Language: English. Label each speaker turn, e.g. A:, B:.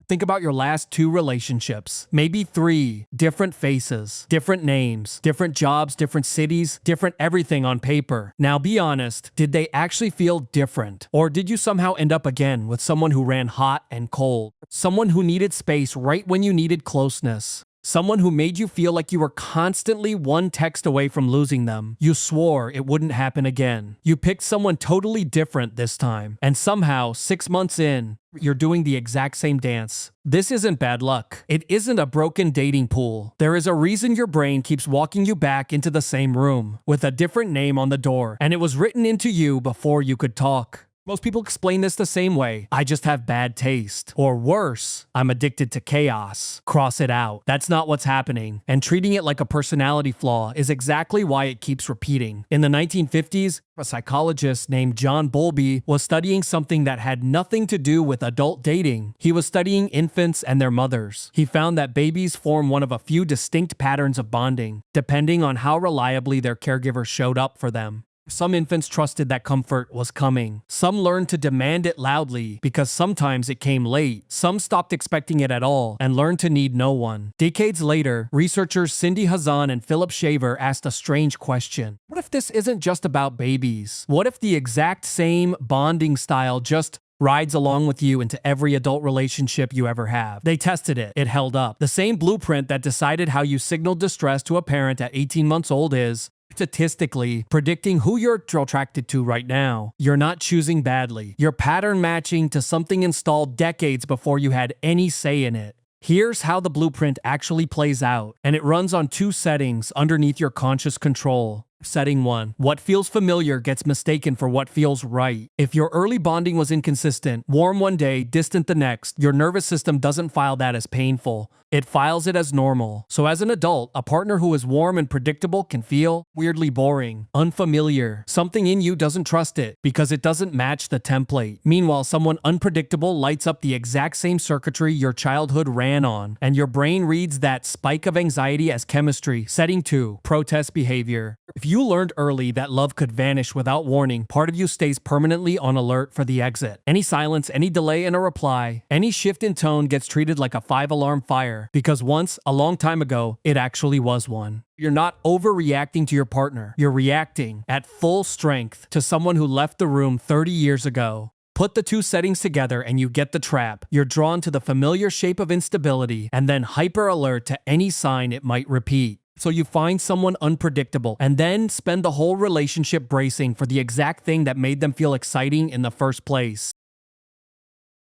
A: Think about your last 2 relationships, maybe 3, different faces, different names, different jobs, different cities, different everything on paper. Now be honest, did they actually feel different? Or did you somehow end up again with someone who ran hot and cold? Someone who needed space right when you needed closeness? Someone who made you feel like you were constantly one text away from losing them. You swore it wouldn't happen again. You picked someone totally different this time. And somehow, 6 months in, you're doing the exact same dance. This isn't bad luck. It isn't a broken dating pool. There is a reason your brain keeps walking you back into the same room, with a different name on the door, and it was written into you before you could talk. Most people explain this the same way. I just have bad taste. Or worse, I'm addicted to chaos. Cross it out. That's not what's happening. And treating it like a personality flaw is exactly why it keeps repeating. In the 1950s, a psychologist named John Bowlby was studying something that had nothing to do with adult dating. He was studying infants and their mothers. He found that babies form one of a few distinct patterns of bonding, depending on how reliably their caregivers showed up for them. Some infants trusted that comfort was coming. Some learned to demand it loudly because sometimes it came late. Some stopped expecting it at all and learned to need no one. Decades later, researchers Cindy Hazan and Philip Shaver asked a strange question. What if this isn't just about babies? What if the exact same bonding style just rides along with you into every adult relationship you ever have? They tested it. It held up. The same blueprint that decided how you signal distress to a parent at 18 months old is statistically predicting who you're attracted to right now. You're not choosing badly. You're pattern matching to something installed decades before you had any say in it. Here's how the blueprint actually plays out, and it runs on 2 settings underneath your conscious control. Setting 1. What feels familiar gets mistaken for what feels right. If your early bonding was inconsistent, warm one day, distant the next, your nervous system doesn't file that as painful. It files it as normal. So as an adult, a partner who is warm and predictable can feel weirdly boring, unfamiliar. Something in you doesn't trust it because it doesn't match the template. Meanwhile, someone unpredictable lights up the exact same circuitry your childhood ran on, and your brain reads that spike of anxiety as chemistry. Setting 2. Protest behavior. If you learned early that love could vanish without warning, part of you stays permanently on alert for the exit. Any silence, any delay in a reply, any shift in tone gets treated like a 5-alarm fire, because once, a long time ago, it actually was one. You're not overreacting to your partner. You're reacting at full strength to someone who left the room 30 years ago. Put the 2 settings together and you get the trap. You're drawn to the familiar shape of instability and then hyper alert to any sign it might repeat. So you find someone unpredictable and then spend the whole relationship bracing for the exact thing that made them feel exciting in the first place.